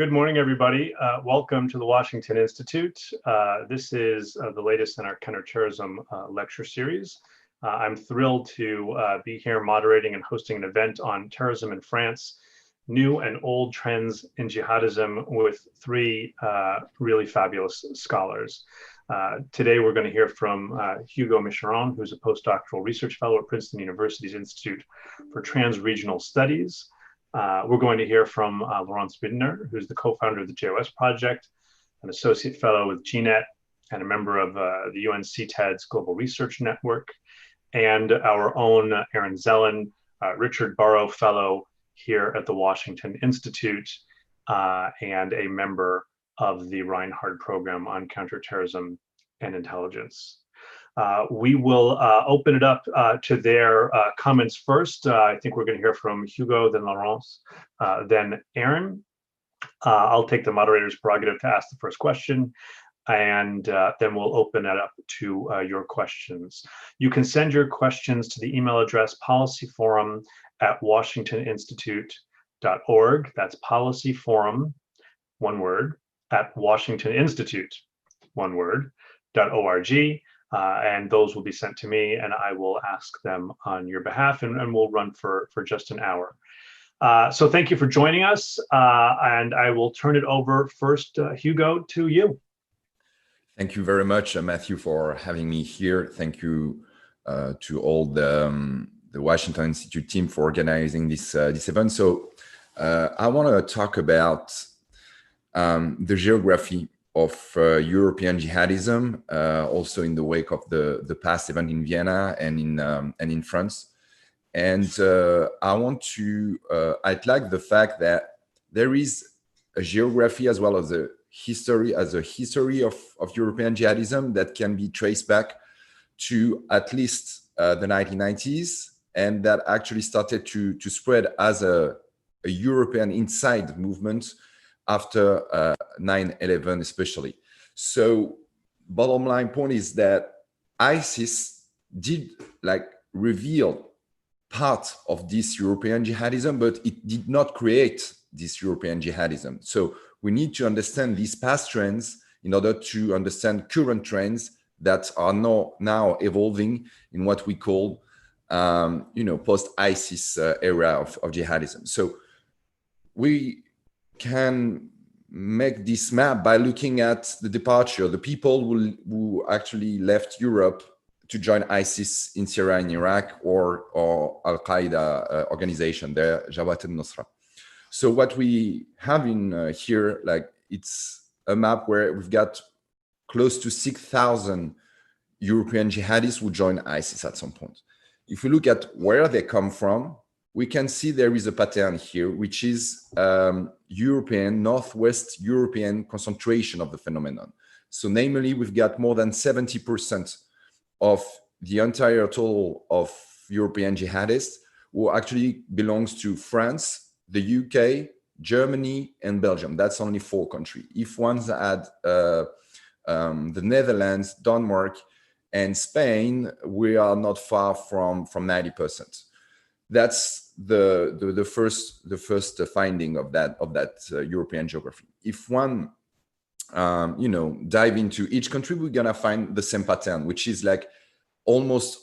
Good morning, everybody. Welcome to the Washington Institute. This is the latest in our counterterrorism lecture series. I'm thrilled to be here moderating and hosting an event on terrorism in France, new and old trends in jihadism with three really fabulous scholars. Today, we're going to hear from Hugo Micheron, who's a postdoctoral research fellow at Princeton University's Institute for Trans-Regional Studies. We're going to hear from Laurence Bindner, who's the co-founder of the JOS Project, an associate fellow with GNet, and a member of the UNCTAD's Global Research Network, and our own Aaron Zelin, Richard Burrow Fellow here at the Washington Institute, and a member of the Reinhard Program on Counterterrorism and Intelligence. We will open it up to their comments first. I think we're going to hear from Hugo, then Laurence, then Aaron. I'll take the moderator's prerogative to ask the first question, and then we'll open it up to your questions. You can send your questions to the email address policyforum@washingtoninstitute.org. That's policyforum, one word, at washingtoninstitute, one word, .org. And those will be sent to me, and I will ask them on your behalf, and we'll run for just an hour. So thank you for joining us, and I will turn it over first, Hugo, to you. Thank you very much, Matthew, for having me here. Thank you to all the Washington Institute team for organizing this event. So I want to talk about the geography of European jihadism, also in the wake of the past event in Vienna and in France. And I want to highlight the fact that there is a geography as well as a history of European jihadism that can be traced back to at least the 1990s, and that actually started to spread as a European inside movement after 9/11 especially. So bottom line point is that ISIS did reveal part of this European jihadism, but it did not create this European jihadism. So we need to understand these past trends in order to understand current trends that are now evolving in what we call post-ISIS era of jihadism. So we can make this map by looking at the departure, the people who actually left Europe to join ISIS in Syria and Iraq, or Al-Qaeda organization, the Jabhat al-Nusra. So what we have in here, it's a map where we've got close to 6,000 European jihadists who joined ISIS at some point. If we look at where they come from, we can see there is a pattern here, which is Northwest European concentration of the phenomenon. So namely, we've got more than 70% of the entire total of European jihadists who actually belongs to France, the UK, Germany, and Belgium. That's only 4 countries. If one's add the Netherlands, Denmark, and Spain, we are not far from 90%. That's the first finding of that European geography. If one dive into each country, we're gonna find the same pattern, which is almost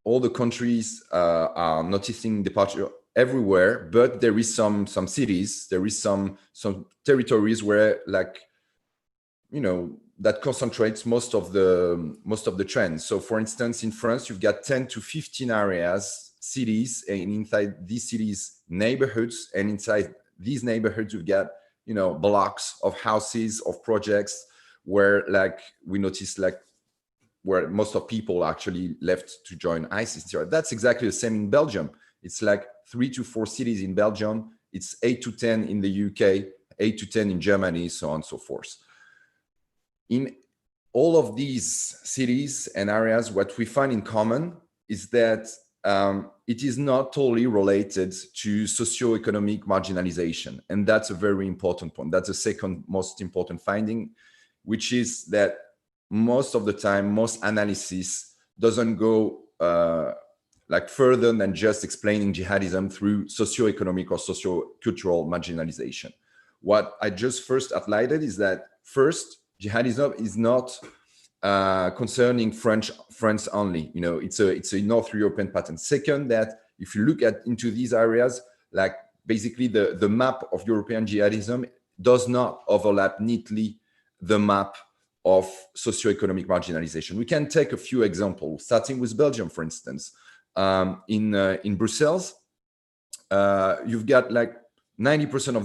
all the countries are noticing departure everywhere, but there is some cities, there is some territories where that concentrates most of the trends. So for instance, in France, you've got 10 to 15 areas, cities, and inside these cities, neighborhoods, and inside these neighborhoods, we've got blocks of houses, of projects where we notice where most of people actually left to join ISIS. That's exactly the same in Belgium. It's 3 to 4 cities in Belgium. It's 8 to 10 in the UK, 8 to 10 in Germany, so on and so forth. In all of these cities and areas, what we find in common is that it is not totally related to socioeconomic marginalization. And that's a very important point. That's the second most important finding, which is that most of the time, most analysis doesn't go further than just explaining jihadism through socioeconomic or socio-cultural marginalization. what I just first highlighted is that first, jihadism is not concerning France only. You know, it's a North European pattern. Second, that if you look into these areas, like basically the map of European jihadism does not overlap neatly the map of socioeconomic marginalization. We can take a few examples, starting with Belgium, for instance. In Brussels, you've got like 90%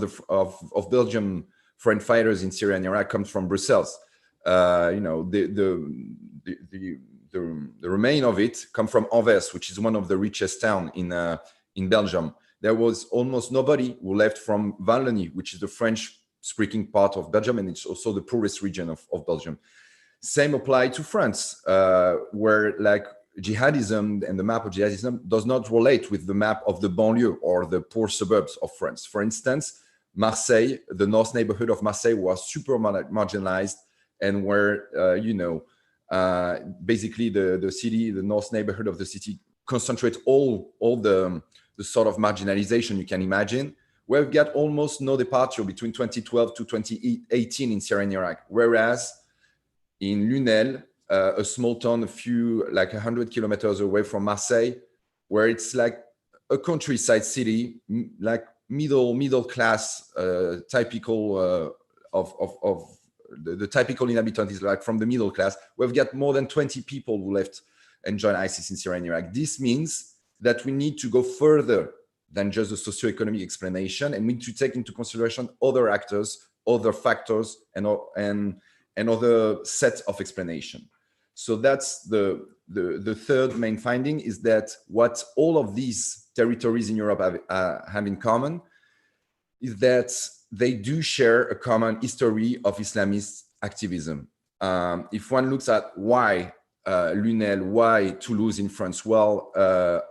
of Belgium foreign fighters in Syria and Iraq comes from Brussels. You know, the remain of it come from Anvers, which is one of the richest towns in Belgium. There was almost nobody who left from Wallonie, which is the French-speaking part of Belgium, and it's also the poorest region of Belgium. Same apply to France, where like jihadism and the map of jihadism does not relate with the map of the banlieue or the poor suburbs of France. For instance, Marseille, the north neighborhood of Marseille was super marginalized, and where, you know, basically the city, the north neighborhood of the city concentrate all the sort of marginalization you can imagine. We've got almost no departure between 2012 to 2018 in Syria and Iraq, whereas in Lunel, a small town, like 100 kilometers away from Marseille, where it's like a countryside city, like middle class, typical of the typical inhabitant is like from the middle class. We've got more than 20 people who left and joined ISIS in Syria and Iraq. This means that we need to go further than just the socioeconomic explanation, and we need to take into consideration other actors, other factors, and other sets of explanation. So that's the third main finding, is that what all of these territories in Europe have in common is that they do share a common history of Islamist activism. If one looks at why Lunel, why Toulouse in France, well,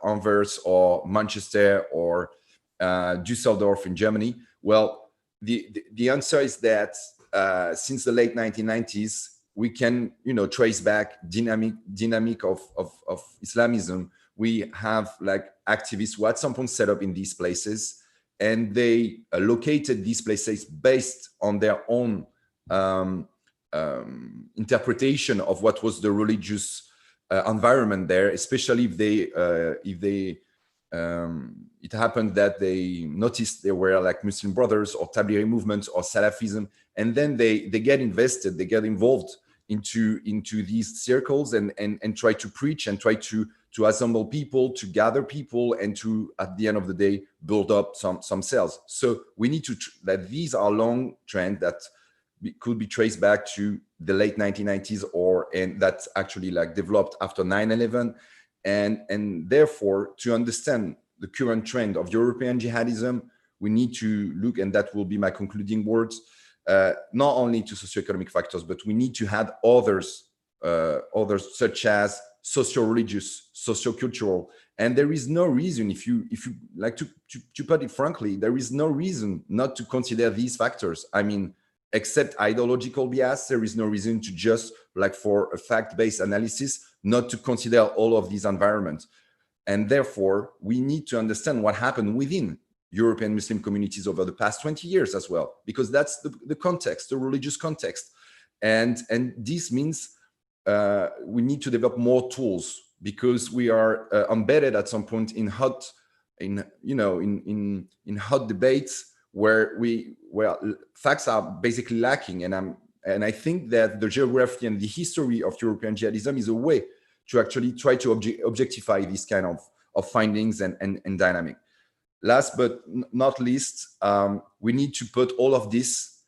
Anvers or Manchester or Düsseldorf in Germany, well, the answer is that since the late 1990s, we can, you know, trace back dynamic of Islamism. We have like activists who at some point set up in these places, and they located these places based on their own interpretation of what was the religious environment there, especially if it happened that they noticed there were like Muslim Brothers or Tablighi movements or Salafism, and then they get invested, they get involved into these circles and try to preach and try to assemble people, to gather people, and to, at the end of the day, build up some cells. So we need to, that these are long trends that could be traced back to the late 1990s, and that's actually like developed after 9/11. And therefore, to understand the current trend of European jihadism, we need to look, and that will be my concluding words, not only to socioeconomic factors, but we need to add others such as socio-religious, socio-cultural. And there is no reason, if you like to put it frankly, there is no reason not to consider these factors. I mean, except ideological bias, there is no reason to just, like for a fact-based analysis, not to consider all of these environments. And therefore, we need to understand what happened within European Muslim communities over the past 20 years as well, because that's the context, the religious context. And this means we need to develop more tools, because we are embedded at some point in hot debates where facts are basically lacking. And I think that the geography and the history of European jihadism is a way to actually try to objectify these kind of findings and dynamic. Last but not least, we need to put all of this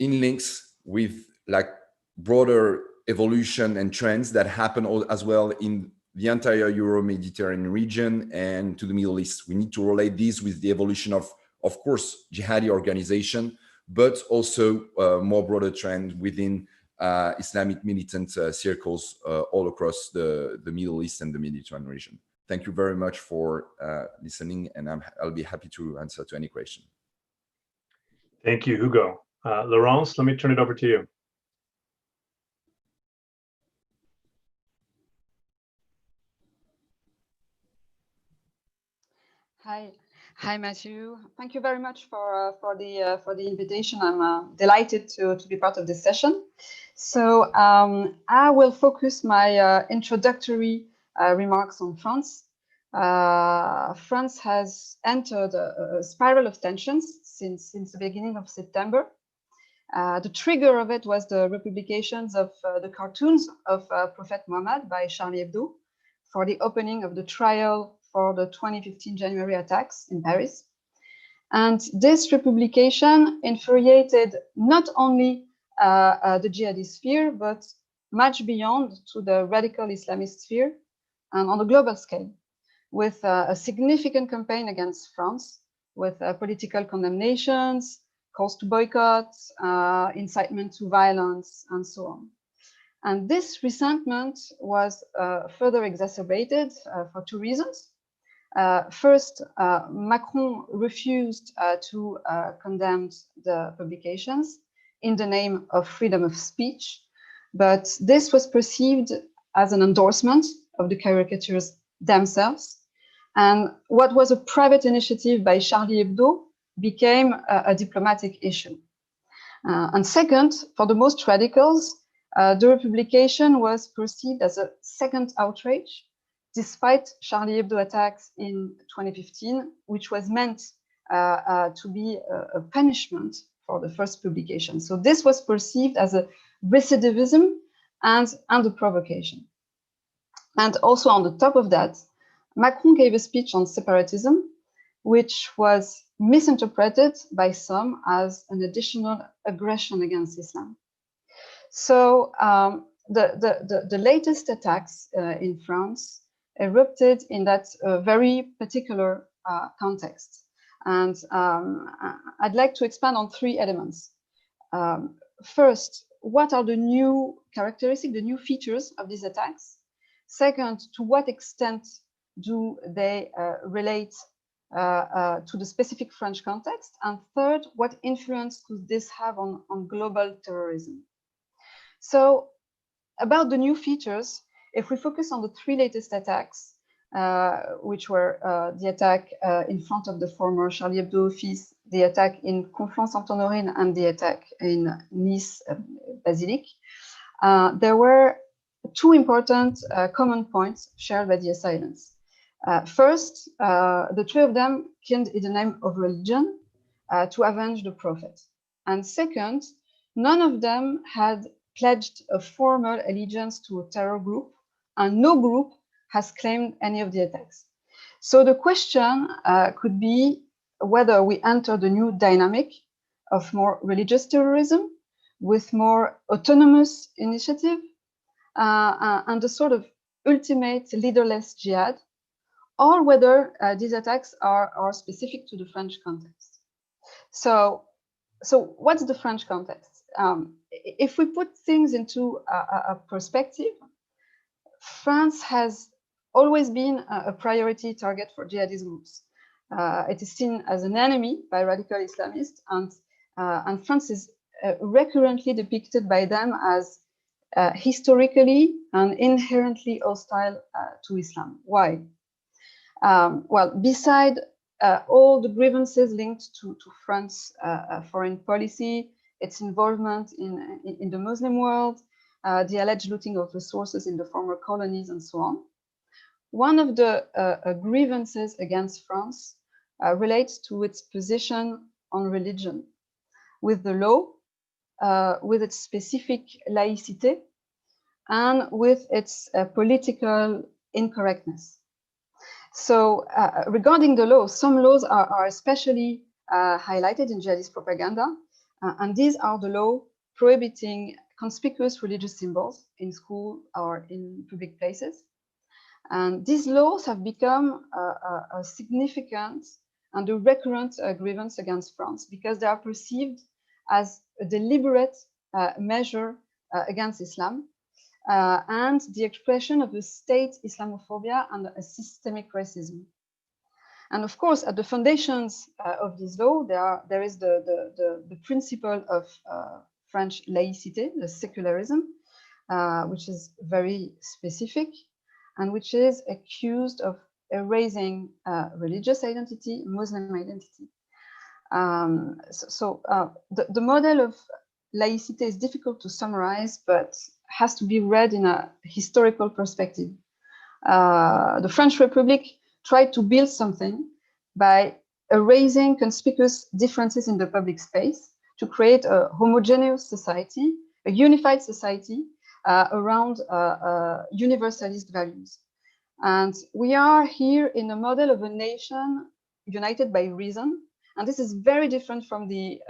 in links with like broader evolution and trends that happen as well in the entire Euro-Mediterranean region and to the Middle East. We need to relate these with the evolution of course, jihadi organization, but also more broader trend within Islamic militant circles all across the Middle East and the Mediterranean region. Thank you very much for listening, and I'll be happy to answer to any question. Thank you, Hugo. Laurence, let me turn it over to you. Hi. Hi, Matthew. Thank you very much for the invitation. I'm delighted to be part of this session. So I will focus my introductory remarks on France. France has entered a spiral of tensions since the beginning of September. The trigger of it was the republications of the cartoons of Prophet Muhammad by Charlie Hebdo for the opening of the trial for the 2015 January attacks in Paris. And this republication infuriated not only the jihadist sphere, but much beyond to the radical Islamist sphere and on a global scale, with a significant campaign against France, with political condemnations, calls to boycotts, incitement to violence, and so on. And this resentment was further exacerbated for two reasons. First, Macron refused to condemn the publications in the name of freedom of speech, but this was perceived as an endorsement of the caricatures themselves. And what was a private initiative by Charlie Hebdo became a diplomatic issue. And second, for the most radicals, the republication was perceived as a second outrage, despite Charlie Hebdo attacks in 2015, which was meant to be a punishment for the first publication. So this was perceived as a recidivism and a provocation. And also on the top of that, Macron gave a speech on separatism, which was misinterpreted by some as an additional aggression against Islam. So the latest attacks in France erupted in that very particular context. And I'd like to expand on three elements. First, what are the new characteristics, the new features of these attacks? Second, to what extent do they relate to the specific French context? And third, what influence could this have on global terrorism? So about the new features, if we focus on the three latest attacks, which were the attack in front of the former Charlie Hebdo office, the attack in Conflans-Sainte-Honorine, and the attack in Nice Basilique, there were two important common points shared by the assailants. First, the three of them killed in the name of religion to avenge the prophet. And second, none of them had pledged a formal allegiance to a terror group, and no group has claimed any of the attacks. So the question could be whether we enter the new dynamic of more religious terrorism with more autonomous initiative and the sort of ultimate leaderless jihad, or whether these attacks are specific to the French context. So what's the French context? If we put things into a perspective, France has always been a priority target for jihadist groups. It is seen as an enemy by radical Islamists, and France is recurrently depicted by them as historically and inherently hostile to Islam. Why? Well, beside all the grievances linked to France's foreign policy, its involvement in the Muslim world, the alleged looting of resources in the former colonies, and so on. One of the grievances against France relates to its position on religion, with the law, with its specific laïcité, and with its political incorrectness. So regarding the law, some laws are especially highlighted in jihadist propaganda, and these are the law prohibiting conspicuous religious symbols in school or in public places. And these laws have become a significant and a recurrent grievance against France because they are perceived as a deliberate measure against Islam and the expression of a state Islamophobia and a systemic racism. And of course, at the foundations of this law, there is the principle of French laïcité, the secularism, which is very specific and which is accused of erasing religious identity, Muslim identity. The model of laïcité is difficult to summarize, but has to be read in a historical perspective. The French Republic tried to build something by erasing conspicuous differences in the public space to create a homogeneous society, a unified society around universalist values. And we are here in a model of a nation united by reason. And this is very different from the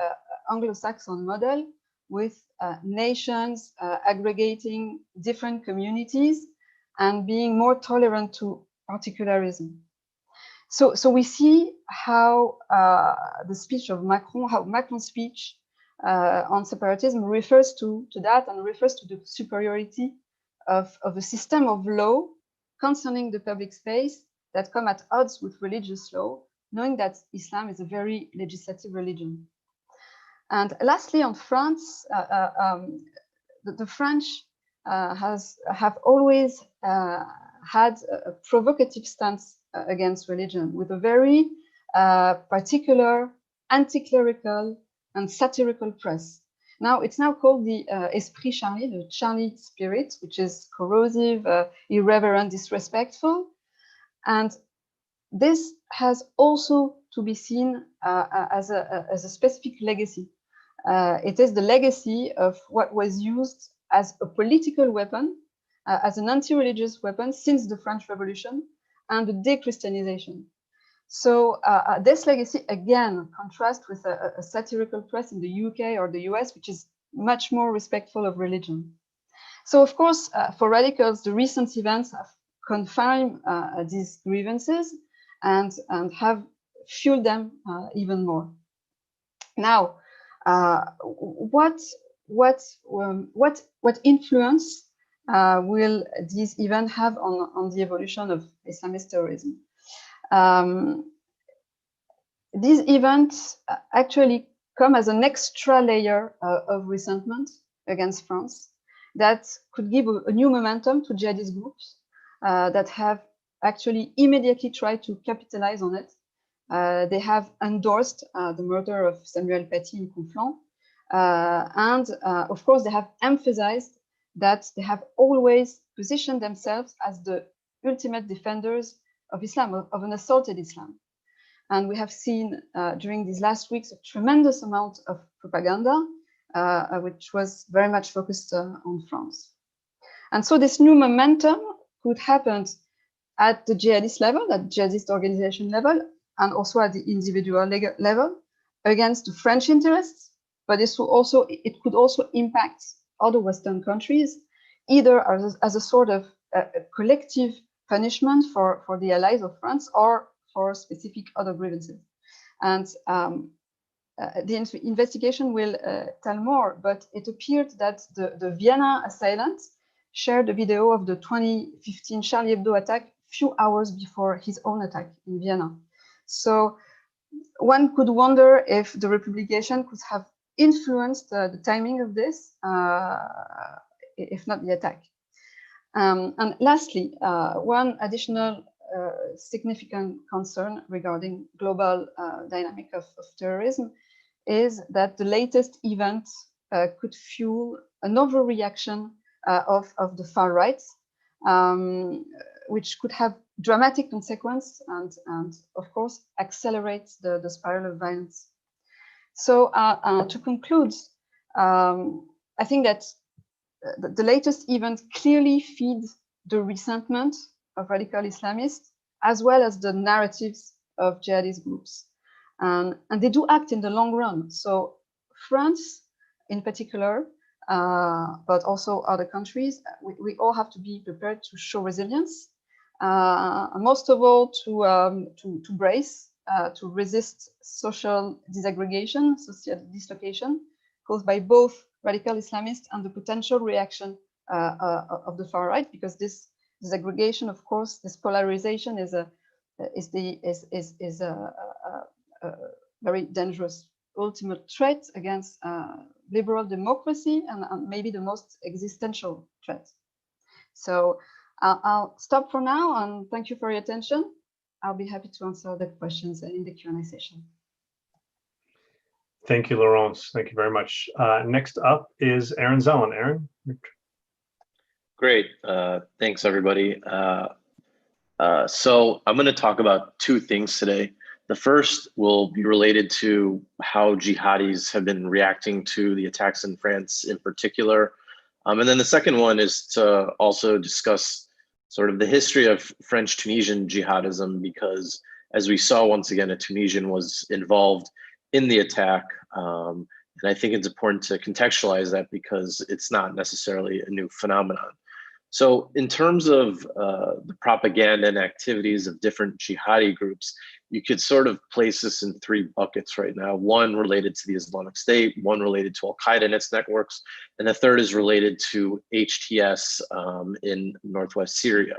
Anglo-Saxon model, with nations aggregating different communities and being more tolerant to particularism. So we see how the speech of Macron, how Macron's speech on separatism refers to that, and refers to the superiority of a system of law concerning the public space that come at odds with religious law, knowing that Islam is a very legislative religion. And lastly, on France, the French have always had a provocative stance against religion, with a very particular anti-clerical and satirical press. Now, it's now called the Esprit Charlie, the Charlie spirit, which is corrosive, irreverent, disrespectful. And this has also to be seen as a specific legacy. It is the legacy of what was used as a political weapon, as an anti-religious weapon since the French Revolution and the de-Christianization. So this legacy, again, contrasts with a satirical press in the UK or the US, which is much more respectful of religion. So, of course, for radicals, the recent events have confirmed these grievances and have fueled them even more. Now, what influence will these events have on the evolution of Islamist terrorism? These events actually come as an extra layer of resentment against France that could give a new momentum to jihadist groups that have actually immediately tried to capitalize on it. They have endorsed the murder of Samuel Paty in Conflans. And of course, they have emphasized that they have always positioned themselves as the ultimate defenders of Islam, of an assaulted Islam. And we have seen during these last weeks a tremendous amount of propaganda, which was very much focused on France. And so this new momentum could happen at the jihadist level, at jihadist organization level, and also at the individual level against the French interests. But it could also impact other Western countries, either as a sort of collective punishment for the allies of France, or for specific other grievances. And the investigation will tell more, but it appeared that the Vienna assailant shared a video of the 2015 Charlie Hebdo attack few hours before his own attack in Vienna. So one could wonder if the republication could have influenced the timing of this, if not the attack. And lastly, one additional significant concern regarding global dynamic of terrorism is that the latest event could fuel an overreaction of the far right, which could have dramatic consequence and of course accelerate the spiral of violence. So to conclude, I think that the latest event clearly feeds the resentment of radical Islamists, as well as the narratives of jihadist groups. And they do act in the long run. So France in particular, but also other countries, we all have to be prepared to show resilience, most of all to brace, to resist social disaggregation, social dislocation caused by both radical Islamists and the potential reaction of the far right, because this disaggregation, of course, this polarization is a very dangerous ultimate threat against liberal democracy, and maybe the most existential threat. So I'll stop for now, and thank you for your attention. I'll be happy to answer the questions in the Q&A session. Thank you, Laurence. Thank you very much. Next up is Aaron Zelin. Aaron? Great. Thanks, everybody. So I'm going to talk about two things today. The first will be related to how jihadis have been reacting to the attacks in France in particular. And then the second one is to also discuss sort of the history of French-Tunisian jihadism, because as we saw, once again, a Tunisian was involved in the attack. And I think it's important to contextualize that because it's not necessarily a new phenomenon. So in terms of the propaganda and activities of different jihadi groups, you could sort of place this in three buckets right now. One related to the Islamic State, one related to Al-Qaeda and its networks, and the third is related to HTS in Northwest Syria.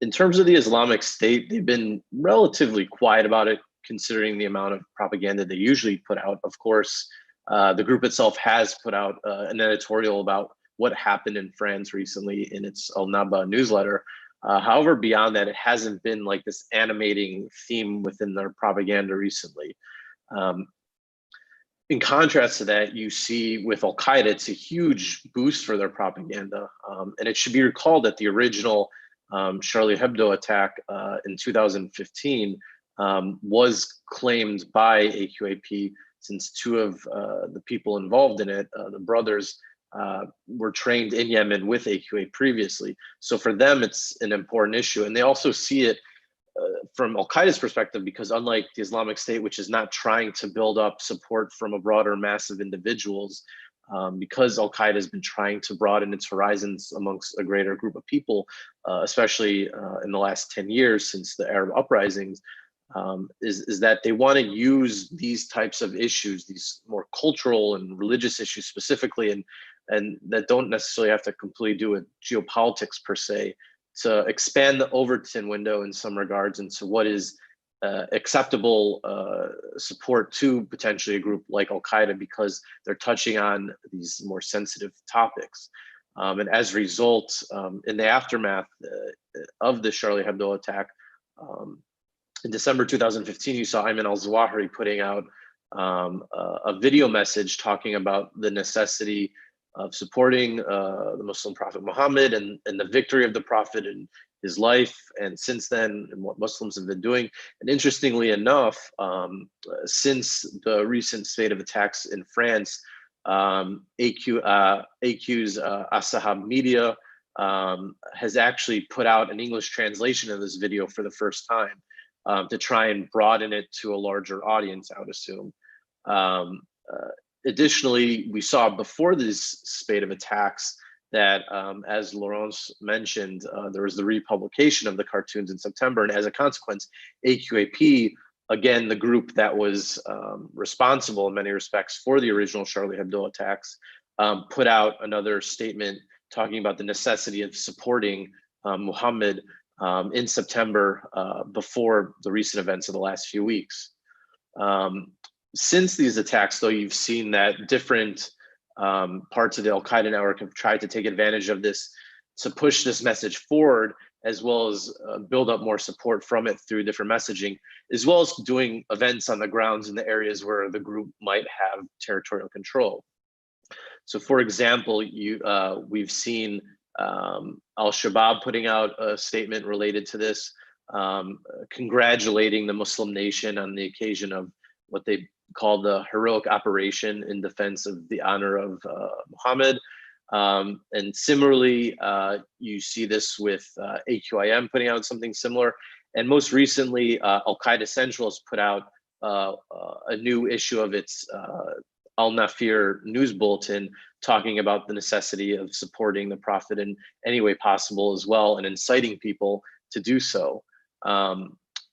In terms of the Islamic State, they've been relatively quiet about it, considering the amount of propaganda they usually put out. Of course, the group itself has put out an editorial about what happened in France recently in its Al Naba newsletter. However, beyond that, it hasn't been like this animating theme within their propaganda recently. In contrast to that, you see with Al-Qaeda, it's a huge boost for their propaganda. And it should be recalled that the original Charlie Hebdo attack in 2015 was claimed by AQAP, since two of the people involved in it, the brothers, were trained in Yemen with AQA previously. So for them, it's an important issue. And they also see it from Al-Qaeda's perspective, because unlike the Islamic State, which is not trying to build up support from a broader mass of individuals, because Al-Qaeda has been trying to broaden its horizons amongst a greater group of people, especially in the last 10 years since the Arab uprisings, is that they want to use these types of issues, these more cultural and religious issues specifically, and that don't necessarily have to completely do with geopolitics per se, to expand the Overton window in some regards into what is acceptable support to potentially a group like Al-Qaeda, because they're touching on these more sensitive topics. And as a result, in the aftermath of the Charlie Hebdo attack, in December 2015, you saw Ayman al-Zawahiri putting out a video message talking about the necessity of supporting the Muslim Prophet Muhammad and the victory of the Prophet and his life, and since then, and what Muslims have been doing. And interestingly enough, since the recent spate of attacks in France, AQ's As-Sahab Media has actually put out an English translation of this video for the first time, to try and broaden it to a larger audience, I would assume. Additionally, we saw before this spate of attacks that, as Laurence mentioned, there was the republication of the cartoons in September, and as a consequence, AQAP, again, the group that was responsible in many respects for the original Charlie Hebdo attacks, put out another statement talking about the necessity of supporting Muhammad in September, before the recent events of the last few weeks. Since these attacks, though, you've seen that different parts of the Al-Qaeda network have tried to take advantage of this to push this message forward, as well as build up more support from it through different messaging, as well as doing events on the grounds in the areas where the group might have territorial control. So for example, we've seen Al-Shabaab putting out a statement related to this, congratulating the Muslim nation on the occasion of what they call the heroic operation in defense of the honor of Muhammad. And similarly, you see this with AQIM putting out something similar. And most recently, Al-Qaeda Central has put out a new issue of its Al-Nafir news bulletin, talking about the necessity of supporting the Prophet in any way possible as well, and inciting people to do so.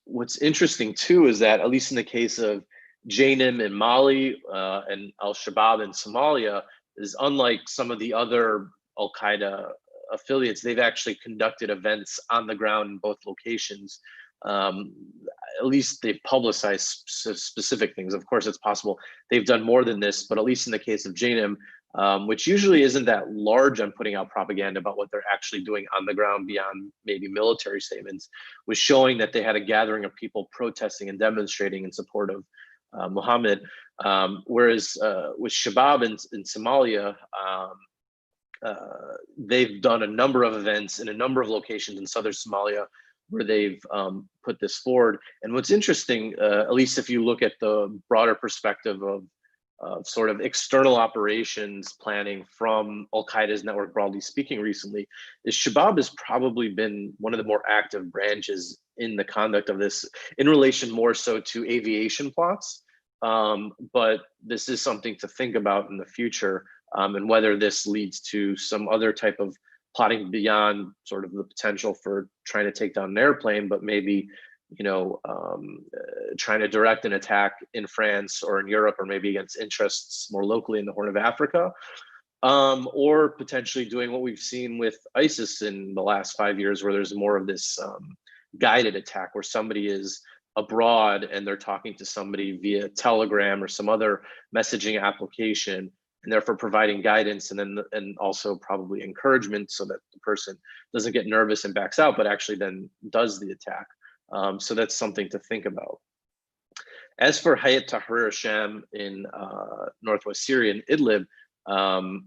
What's interesting too is that, at least in the case of JNIM in Mali and Al-Shabaab in Somalia, is unlike some of the other Al-Qaeda affiliates, they've actually conducted events on the ground in both locations. At least they've publicized specific things. Of course, it's possible they've done more than this, but at least in the case of JNIM, which usually isn't that large on putting out propaganda about what they're actually doing on the ground beyond maybe military statements, was showing that they had a gathering of people protesting and demonstrating in support of Muhammad. Whereas with Shabab in Somalia, they've done a number of events in a number of locations in southern Somalia where they've put this forward. And what's interesting, at least if you look at the broader perspective of sort of external operations planning from Al-Qaeda's network, broadly speaking, recently, is Shabab has probably been one of the more active branches in the conduct of this, in relation more so to aviation plots. But this is something to think about in the future, and whether this leads to some other type of plotting beyond sort of the potential for trying to take down an airplane, but maybe, you know, trying to direct an attack in France or in Europe, or maybe against interests more locally in the Horn of Africa, or potentially doing what we've seen with ISIS in the last 5 years, where there's more of this guided attack where somebody is abroad and they're talking to somebody via Telegram or some other messaging application, and therefore providing guidance and also probably encouragement so that the person doesn't get nervous and backs out, but actually then does the attack. So that's something to think about. As for Hayat Tahrir al-Sham in northwest Syria in Idlib,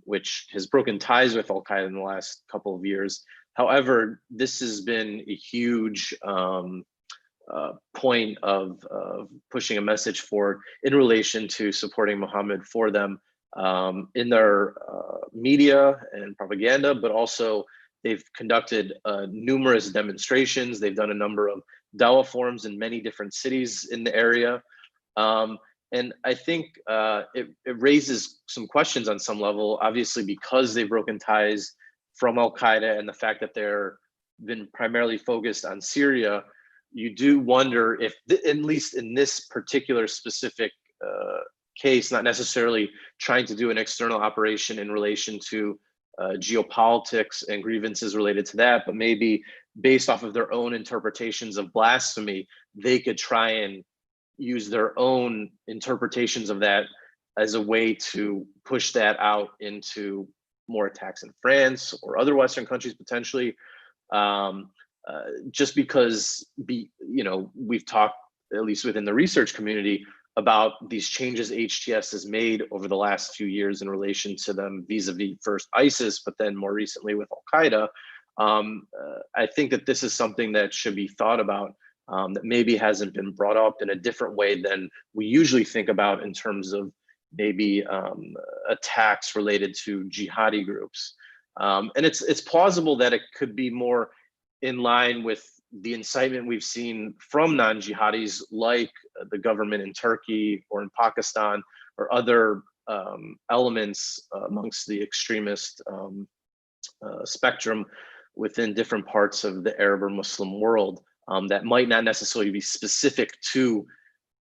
which has broken ties with Al-Qaeda in the last couple of years, however, this has been a huge point of pushing a message forward in relation to supporting Muhammad for them in their media and propaganda, but also they've conducted numerous demonstrations. They've done a number of dawah forums in many different cities in the area. And I think it raises some questions on some level, obviously, because they've broken ties from Al-Qaeda and the fact that they're been primarily focused on Syria. You do wonder if, at least in this particular specific case, not necessarily trying to do an external operation in relation to geopolitics and grievances related to that, but maybe based off of their own interpretations of blasphemy, they could try and use their own interpretations of that as a way to push that out into more attacks in France or other Western countries potentially. Just because, you know, we've talked, at least within the research community, about these changes HTS has made over the last few years in relation to them vis-a-vis first ISIS, but then more recently with Al-Qaeda. I think that this is something that should be thought about, that maybe hasn't been brought up in a different way than we usually think about in terms of maybe attacks related to jihadi groups. And it's plausible that it could be more in line with the incitement we've seen from non-jihadis, like the government in Turkey or in Pakistan, or other elements amongst the extremist spectrum within different parts of the Arab or Muslim world, that might not necessarily be specific to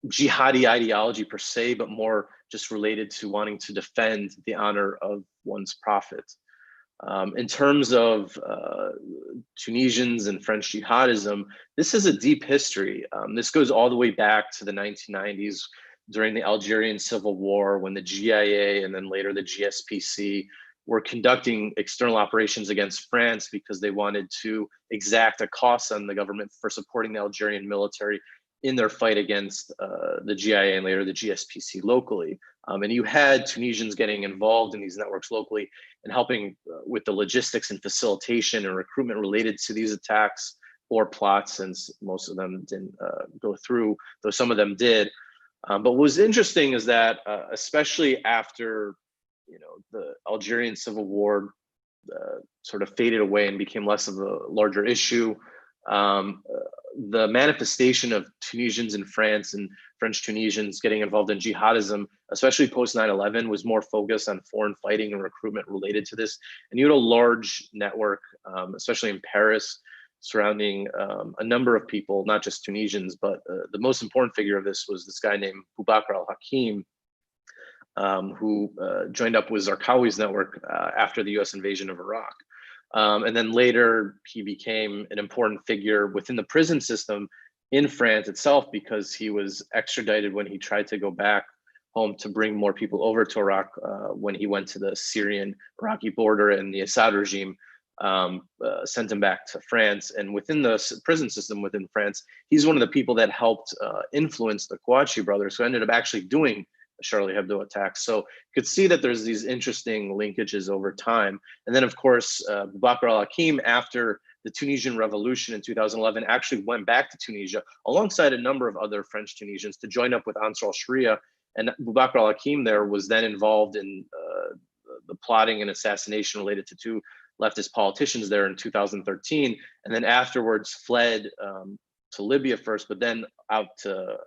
jihadi ideology per se, but more just related to wanting to defend the honor of one's prophet. In terms of Tunisians and French jihadism, this is a deep history. This goes all the way back to the 1990s during the Algerian Civil War, when the GIA and then later the GSPC were conducting external operations against France because they wanted to exact a cost on the government for supporting the Algerian military in their fight against the GIA and later the GSPC locally. And you had Tunisians getting involved in these networks locally and helping with the logistics and facilitation and recruitment related to these attacks or plots, since most of them didn't go through, though some of them did. But what was interesting is that, especially after, you know, the Algerian Civil War sort of faded away and became less of a larger issue, the manifestation of Tunisians in France and French Tunisians getting involved in jihadism, especially post 9/11, was more focused on foreign fighting and recruitment related to this. And you had a large network, especially in Paris, surrounding a number of people, not just Tunisians, but the most important figure of this was this guy named Boubacar al-Hakim, who joined up with Zarqawi's network after the US invasion of Iraq. And then later, he became an important figure within the prison system in France itself, because he was extradited when he tried to go back home to bring more people over to Iraq when he went to the Syrian-Iraqi border, and the Assad regime sent him back to France. And within the prison system within France, he's one of the people that helped influence the Kouachi brothers, who ended up actually doing the Charlie Hebdo attacks. So you could see that there's these interesting linkages over time. And then, of course, Bakr al-Hakim, after the Tunisian revolution in 2011, actually went back to Tunisia alongside a number of other French Tunisians to join up with Ansar al-Sharia. And Bakr al-Hakim there was then involved in the plotting and assassination related to two leftist politicians there in 2013, and then afterwards fled to Libya first, but then out to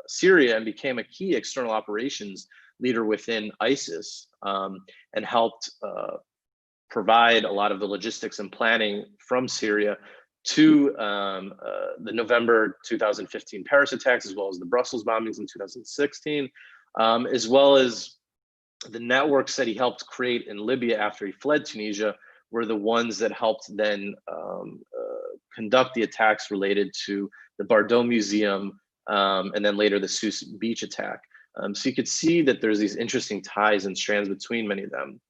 Syria, and became a key external operations leader within ISIS, and helped provide a lot of the logistics and planning from Syria to the November 2015 Paris attacks, as well as the Brussels bombings in 2016, as well as the networks that he helped create in Libya after he fled Tunisia were the ones that helped then conduct the attacks related to the Bardo Museum, and then later the Sousse Beach attack. So you could see that there's these interesting ties and strands between many of them.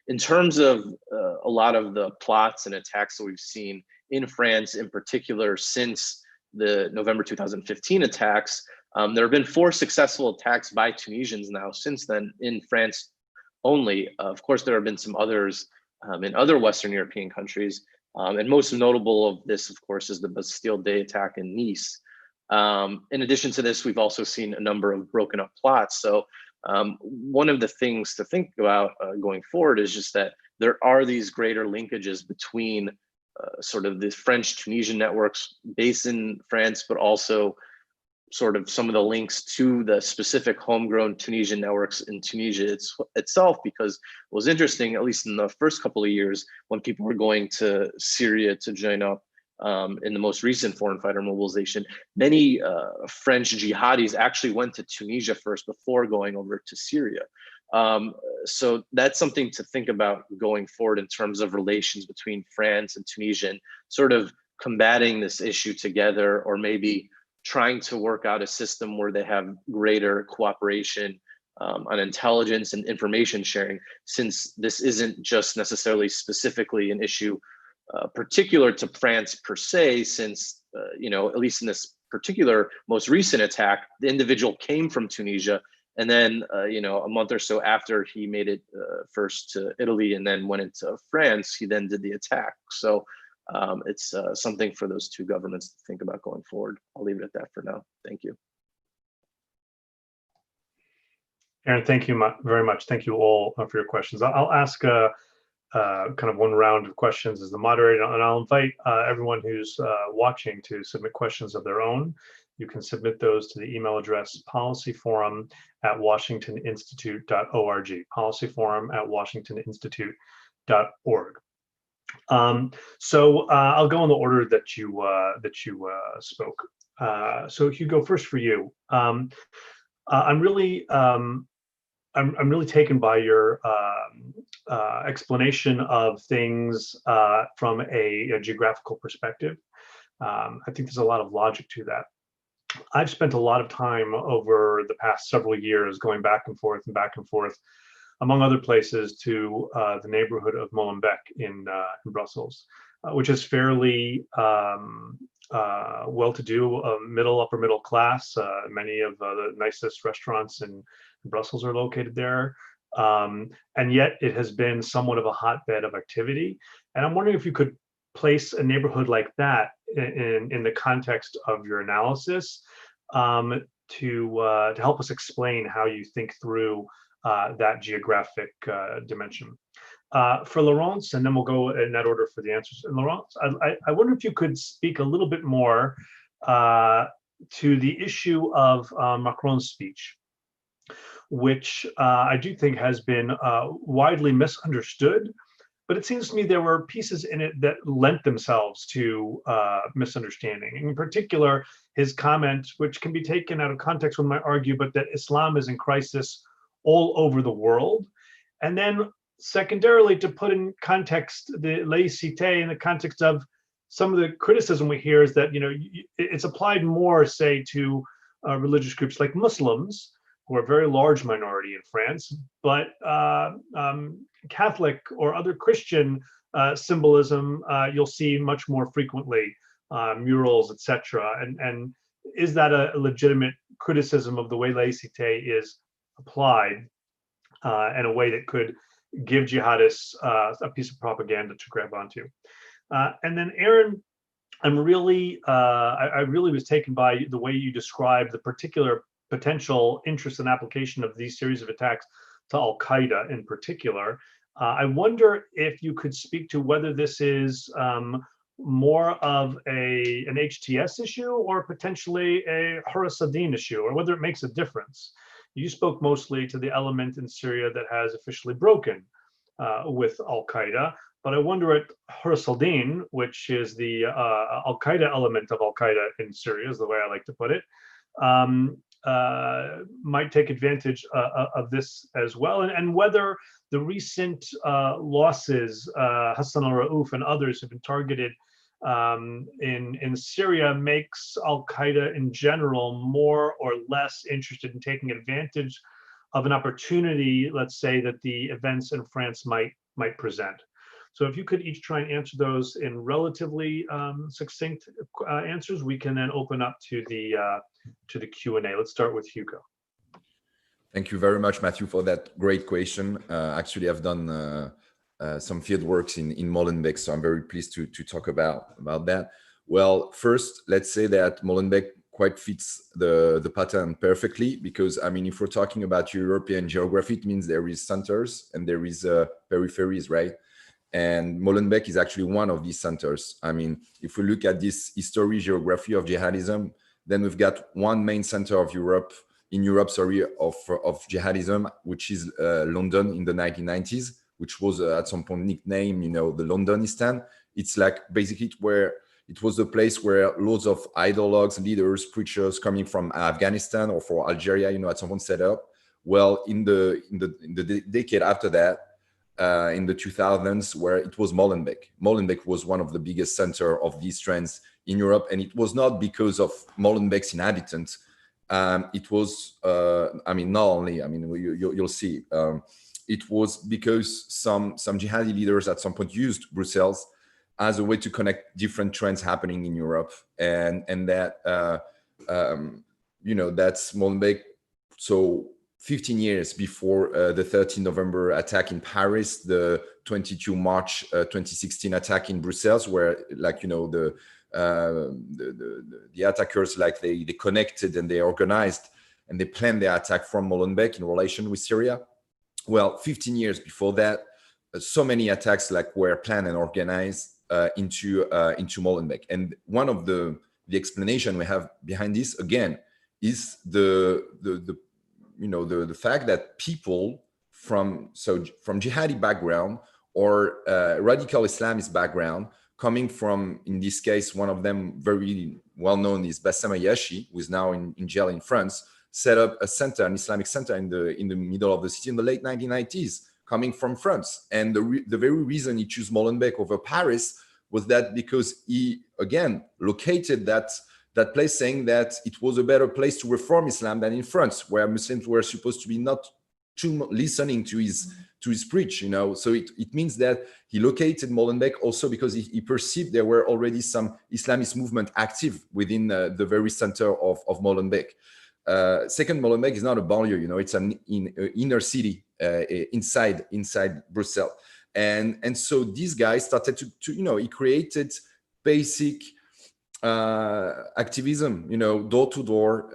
In terms of a lot of the plots and attacks that we've seen in France in particular since the November 2015 attacks, there have been 4 successful attacks by Tunisians now since then in France only. Of course, there have been some others in other Western European countries. And most notable of this, of course, is the Bastille Day attack in Nice. In addition to this, we've also seen a number of broken up plots. So one of the things to think about going forward is just that there are these greater linkages between sort of the French-Tunisian networks based in France, but also sort of some of the links to the specific homegrown Tunisian networks in Tunisia itself, because what was interesting, at least in the first couple of years, when people were going to Syria to join up in the most recent foreign fighter mobilization, many French jihadis actually went to Tunisia first before going over to Syria. So that's something to think about going forward in terms of relations between France and Tunisia, and sort of combating this issue together, or maybe trying to work out a system where they have greater cooperation on intelligence and information sharing, since this isn't just necessarily specifically an issue particular to France per se, since, at least in this particular most recent attack, the individual came from Tunisia, and then, a month or so after he made it first to Italy and then went into France, he then did the attack. So it's something for those two governments to think about going forward. I'll leave it at that for now. Thank you. Aaron, thank you very much. Thank you all for your questions. I'll ask kind of one round of questions as the moderator, and I'll invite everyone who's watching to submit questions of their own. You can submit those to the email address policyforum@washingtoninstitute.org, policyforum@washingtoninstitute.org. So I'll go in the order that you spoke. So Hugo, first for you. I'm really taken by your explanation of things from a geographical perspective. I think there's a lot of logic to that. I've spent a lot of time over the past several years going back and forth, among other places, to the neighborhood of Molenbeek in Brussels, which is fairly well-to-do, upper middle class. Many of the nicest restaurants in Brussels are located there. And yet it has been somewhat of a hotbed of activity. And I'm wondering if you could place a neighborhood like that in the context of your analysis, to help us explain how you think through that geographic dimension. For Laurence, and then we'll go in that order for the answers. And Laurence, I wonder if you could speak a little bit more to the issue of Macron's speech, which I do think has been widely misunderstood. But it seems to me there were pieces in it that lent themselves to misunderstanding. In particular, his comment, which can be taken out of context, one might argue, but that Islam is in crisis all over the world. And then secondarily, to put in context the laïcité in the context of some of the criticism we hear is that, it's applied more, say, to religious groups like Muslims, who are a very large minority in France, but Catholic or other Christian symbolism you'll see much more frequently, murals, etc. And is that a legitimate criticism of the way laïcité is applied in a way that could give jihadists a piece of propaganda to grab onto? And then Aaron, I really was taken by the way you described the particular potential interest and application of these series of attacks to Al-Qaeda in particular. I wonder if you could speak to whether this is more of an HTS issue or potentially a Hurus ad-Din issue, or whether it makes a difference. You spoke mostly to the element in Syria that has officially broken with Al-Qaeda, but I wonder at Hurus ad-Din, which is the Al-Qaeda element of Al-Qaeda in Syria, is the way I like to put it, might take advantage of this as well, and whether the recent losses, Hassan al-Rauf and others have been targeted in Syria, makes Al-Qaeda in general more or less interested in taking advantage of an opportunity, let's say, that the events in France might present. So if you could each try and answer those in relatively succinct answers, we can then open up to the Q&A. Let's start with Hugo. Thank you very much, Matthew, for that great question. Actually, I've done some field works in Molenbeek, so I'm very pleased to talk about that. Well, first, let's say that Molenbeek quite fits the pattern perfectly, because I mean, if we're talking about European geography, it means there is centers and there is peripheries, right? And Molenbeek is actually one of these centers. I mean, if we look at this history, geography of jihadism, then we've got one main center of Europe, of jihadism, which is London in the 1990s, which was at some point nicknamed, you know, the Londonistan. It's like basically where it was the place where loads of ideologues, leaders, preachers coming from Afghanistan or for Algeria, you know, at some point set up. Well, in the decade after that, in the 2000s, where it was Molenbeek. Molenbeek was one of the biggest center of these trends in Europe, and it was not because of Molenbeek's inhabitants. It was, I mean, not only, I mean, you'll see, it was because some jihadi leaders at some point used Brussels as a way to connect different trends happening in Europe, and that, you know, that's Molenbeek. So 15 years before the 13 November attack in Paris, the 22 March 2016 attack in Brussels, where, like, you know, the attackers, like they connected and they organized and they planned their attack from Molenbeek in relation with Syria. Well, 15 years before that, so many attacks like were planned and organized into Molenbeek. And one of the explanation we have behind this, again, is the fact that people from jihadi background or radical Islamist background, coming from, in this case, one of them very well known is Bassem Ayashi, who is now in jail in France, set up a center, an Islamic center in the middle of the city in the late 1990s, coming from France. And the very reason he chose Molenbeek over Paris was that because he, again, located that place, saying that it was a better place to reform Islam than in France, where Muslims were supposed to be not too listening to his preach, you know. So it means that he located Molenbeek also because he perceived there were already some Islamist movement active within the very center of Molenbeek. Second, Molenbeek is not a banlieue, you know, it's an inner city inside Brussels. And so these guys started to you know, he created basic activism, you know, door to door.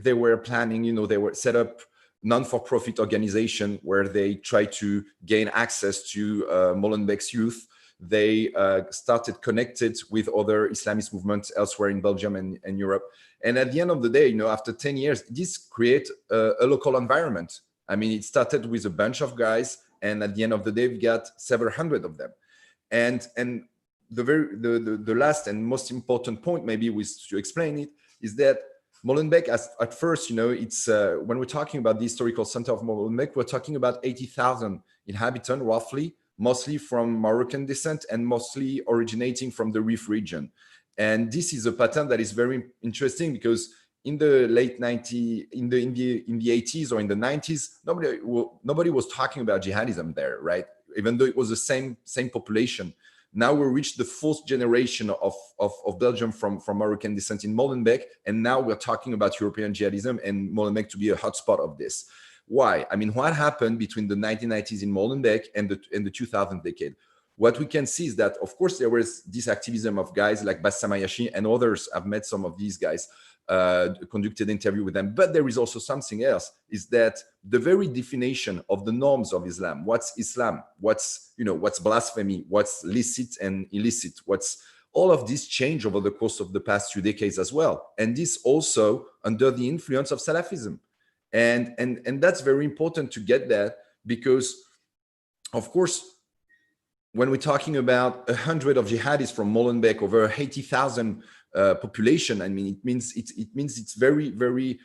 They were planning, you know, they were set up non-for-profit organization where they try to gain access to Molenbeek's youth. They started connected with other Islamist movements elsewhere in Belgium and Europe. And at the end of the day, you know, after 10 years, this creates a local environment. I mean, it started with a bunch of guys, and at the end of the day, we got several hundred of them. And the last and most important point, maybe, to explain it, is that Molenbeek, at first, you know, it's when we're talking about the historical center of Molenbeek, we're talking about 80,000 inhabitants, roughly, mostly from Moroccan descent and mostly originating from the Rif region. And this is a pattern that is very interesting because in the late 90s, in the 80s or in the 90s, nobody was talking about jihadism there, right? Even though it was the same population. Now we reached the fourth generation of Belgium from Moroccan descent in Molenbeek, and now we're talking about European jihadism and Molenbeek to be a hotspot of this. Why? I mean, what happened between the 1990s in Molenbeek and the 2000 decade? What we can see is that, of course, there was this activism of guys like Bassam Ayashi and others. I've met some of these guys, conducted interview with them. But there is also something else, is that the very definition of the norms of Islam, what's Islam, what's blasphemy, what's licit and illicit, what's all of this change over the course of the past 2 decades as well. And this also under the influence of Salafism. And that's very important to get that, because, of course, when we're talking about 100 of jihadists from Molenbeek, over 80,000 population, I mean, it means it's very, very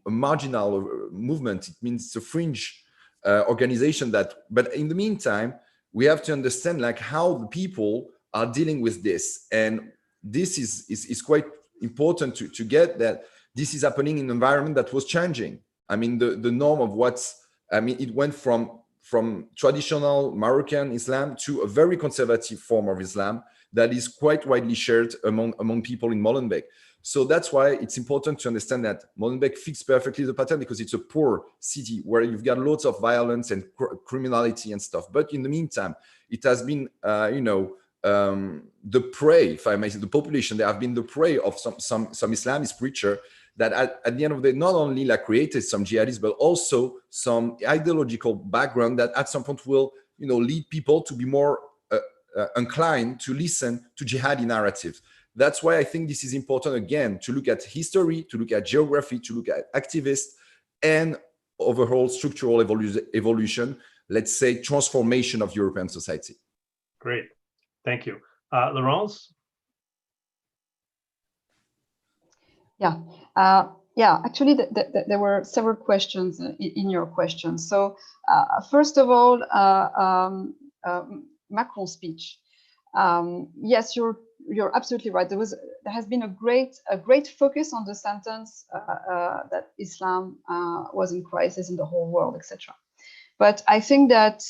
marginal movement. It means it's a fringe organization but in the meantime, we have to understand like how the people are dealing with this. And this is quite important to get that this is happening in an environment that was changing. I mean, the norm of it went from traditional Moroccan Islam to a very conservative form of Islam that is quite widely shared among people in Molenbeek. So that's why it's important to understand that Molenbeek fits perfectly the pattern, because it's a poor city where you've got lots of violence and criminality and stuff. But in the meantime, it has been, the prey, if I may say, the population, they have been the prey of some Islamist preacher that at the end of the day, not only like created some jihadists, but also some ideological background that at some point will, lead people to be more inclined to listen to jihadi narratives. That's why I think this is important, again, to look at history, to look at geography, to look at activists, and overall structural evolution, let's say transformation of European society. Great, thank you. Laurence? Yeah, actually, there were several questions in your question. So, first of all, Macron's speech. Yes, you're absolutely right. There has been a great focus on the sentence that Islam was in crisis in the whole world, etc. But I think that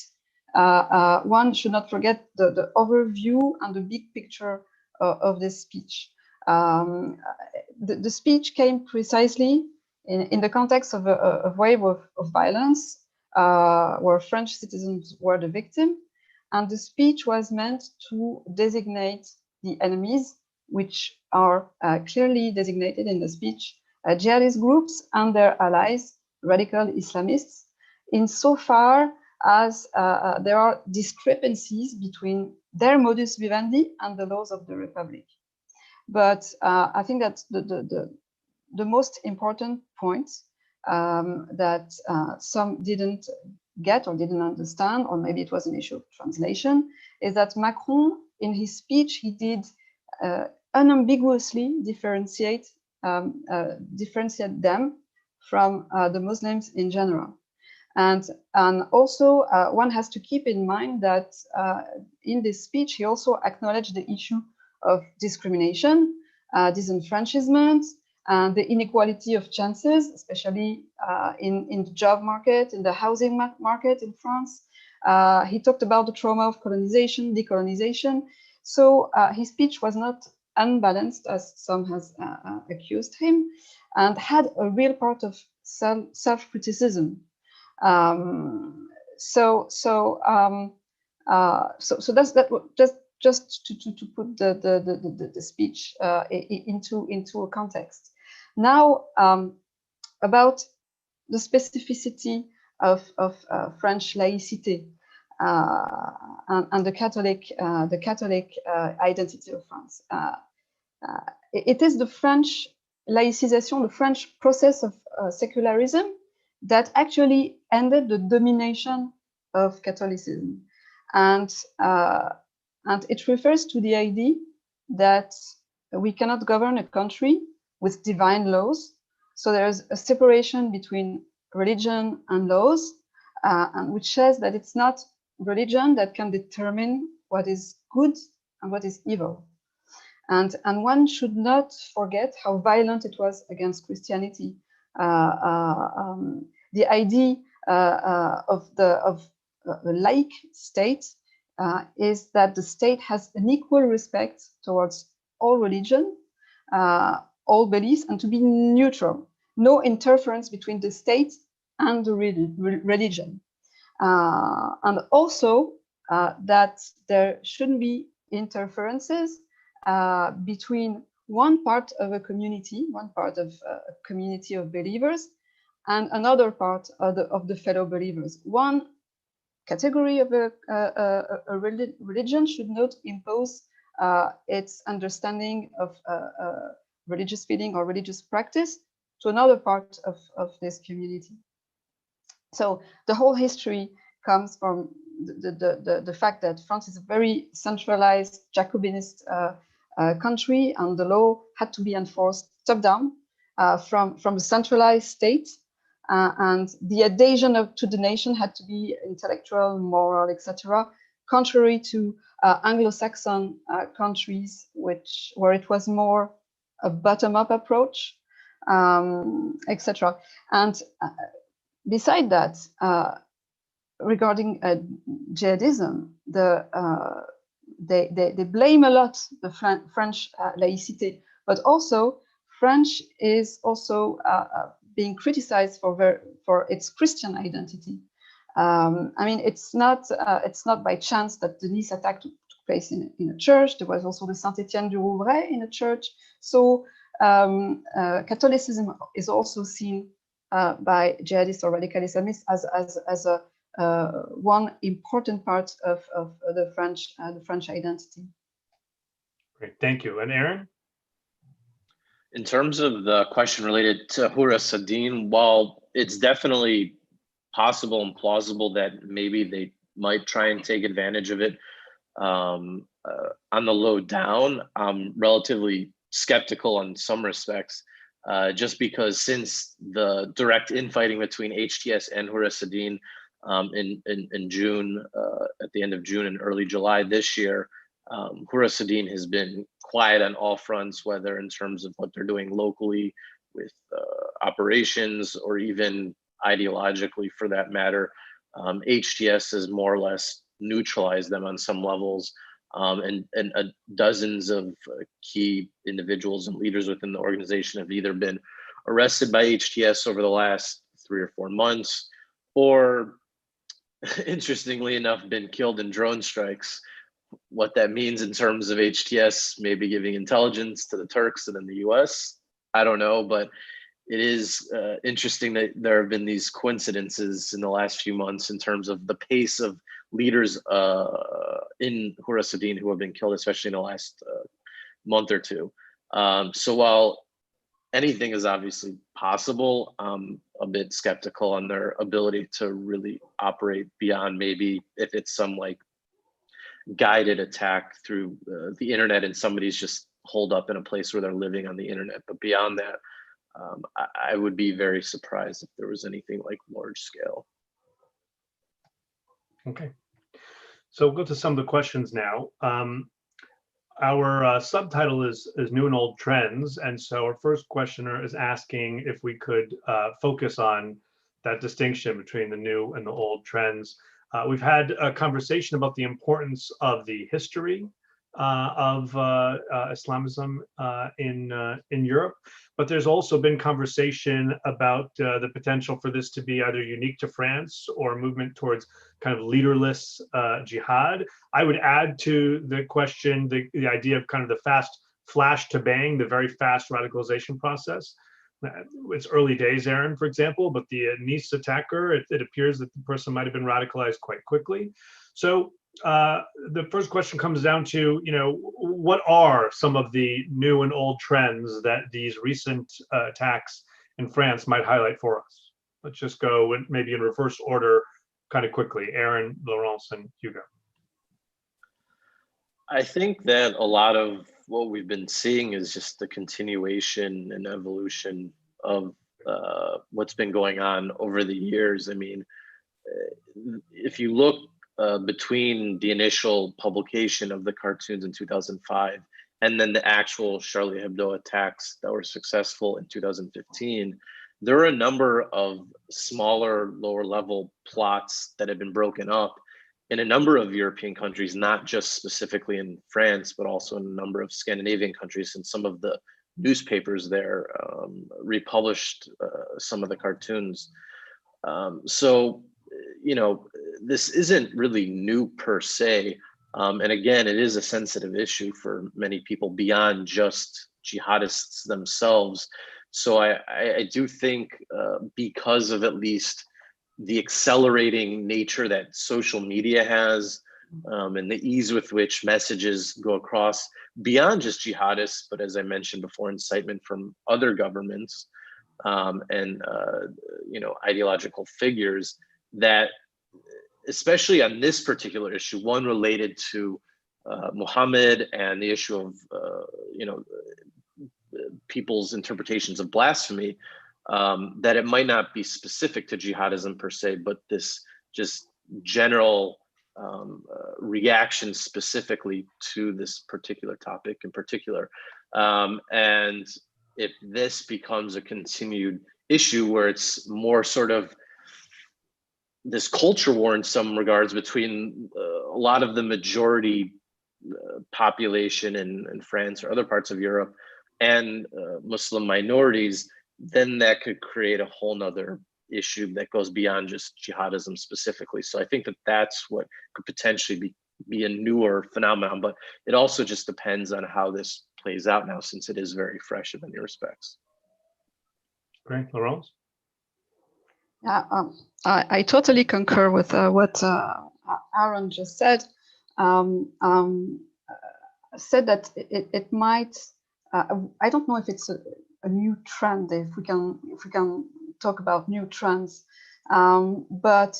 one should not forget the overview and the big picture of this speech. The speech came precisely in the context of a wave of violence where French citizens were the victim, and the speech was meant to designate the enemies, which are clearly designated in the speech, jihadist groups and their allies, radical Islamists, insofar as there are discrepancies between their modus vivendi and the laws of the Republic. But I think that the most important point that some didn't get or didn't understand, or maybe it was an issue of translation, is that Macron, in his speech, he did unambiguously differentiate them from the Muslims in general. And also, one has to keep in mind that in this speech, he also acknowledged the issue of discrimination, disenfranchisement, and the inequality of chances, especially in the job market, in the housing market in France. He talked about the trauma of colonization, decolonization. So his speech was not unbalanced, as some has accused him, and had a real part of self-criticism. So that's just to put the speech into a context. Now, about the specificity of French laicity and the Catholic identity of France. It is the French laicization, the French process of secularism that actually ended the domination of Catholicism. And it refers to the idea that we cannot govern a country with divine laws. So there's a separation between religion and laws, and which says that it's not religion that can determine what is good and what is evil. And one should not forget how violent it was against Christianity. The idea of a laïc state is that the state has an equal respect towards all religion, all beliefs, and to be neutral. No interference between the state and the religion. And also that there shouldn't be interferences between one part of a community, one part of a community of believers, and another part of the fellow believers. One category of a religion should not impose its understanding of religious feeling or religious practice to another part of this community. So the whole history comes from the fact that France is a very centralized Jacobinist country, and the law had to be enforced top down from a centralized state, and the adhesion to the nation had to be intellectual, moral, etc. Contrary to Anglo-Saxon countries, where it was more a bottom-up approach, etc. And beside that, regarding jihadism, they blame a lot the French laïcité, but also French is also being criticized for its Christian identity. I mean, it's not by chance that the Nice attack took place in a church. There was also the Saint-Étienne du Rouvray in a church. So Catholicism is also seen by jihadists or radical Islamists as a one important part of the French identity. Great, thank you. And Aaron? In terms of the question related to Hura Sadin, while it's definitely possible and plausible that maybe they might try and take advantage of it on the low down, I'm relatively skeptical in some respects, just because since the direct infighting between HTS and Hura Sadin in June, at the end of June and early July this year, Hura Sadin has been quiet on all fronts, whether in terms of what they're doing locally with operations or even ideologically for that matter. HTS has more or less neutralized them on some levels, and dozens of key individuals and leaders within the organization have either been arrested by HTS over the last 3 or 4 months, or interestingly enough, been killed in drone strikes. What that means in terms of HTS maybe giving intelligence to the Turks and in the US, I don't know, but it is interesting that there have been these coincidences in the last few months in terms of the pace of leaders in Hura Sadin who have been killed, especially in the last month or two. So while anything is obviously possible, I'm a bit skeptical on their ability to really operate beyond maybe if it's some like guided attack through the internet and somebody's just holed up in a place where they're living on the internet. But beyond that, I would be very surprised if there was anything like large scale. Okay, so we'll go to some of the questions now. Our subtitle is New and Old Trends, and so our first questioner is asking if we could focus on that distinction between the new and the old trends. We've had a conversation about the importance of the history of Islamism in Europe, but there's also been conversation about the potential for this to be either unique to France or a movement towards kind of leaderless jihad. I would add to the question the idea of kind of the fast flash to bang, the very fast radicalization process. It's early days, Aaron, for example, but the Nice attacker, it appears that the person might have been radicalized quite quickly. So the first question comes down to, what are some of the new and old trends that these recent attacks in France might highlight for us? Let's just go maybe in reverse order kind of quickly. Aaron, Laurence, and Hugo. I think that a lot of what we've been seeing is just the continuation and evolution of what's been going on over the years. I mean, if you look between the initial publication of the cartoons in 2005 and then the actual Charlie Hebdo attacks that were successful in 2015, there are a number of smaller, lower level plots that have been broken up in a number of European countries, not just specifically in France, but also in a number of Scandinavian countries. And some of the newspapers there republished some of the cartoons. So, you know, this isn't really new per se. And again, it is a sensitive issue for many people beyond just jihadists themselves. So I do think because of at least the accelerating nature that social media has, and the ease with which messages go across beyond just jihadists, but as I mentioned before, incitement from other governments and you know, ideological figures, that especially on this particular issue, one related to Muhammad and the issue of you know, people's interpretations of blasphemy, that it might not be specific to jihadism per se, but this just general reaction specifically to this particular topic in particular. And if this becomes a continued issue where it's more sort of this culture war in some regards between a lot of the majority population in France or other parts of Europe and Muslim minorities, then that could create a whole nother issue that goes beyond just jihadism specifically. So I think that that's what could potentially be a newer phenomenon, but it also just depends on how this plays out now, since it is very fresh in many respects. Great, Laurence? Yeah, I totally concur with what Aaron just said. Said that it might. I don't know if it's a new trend. If we can talk about new trends, but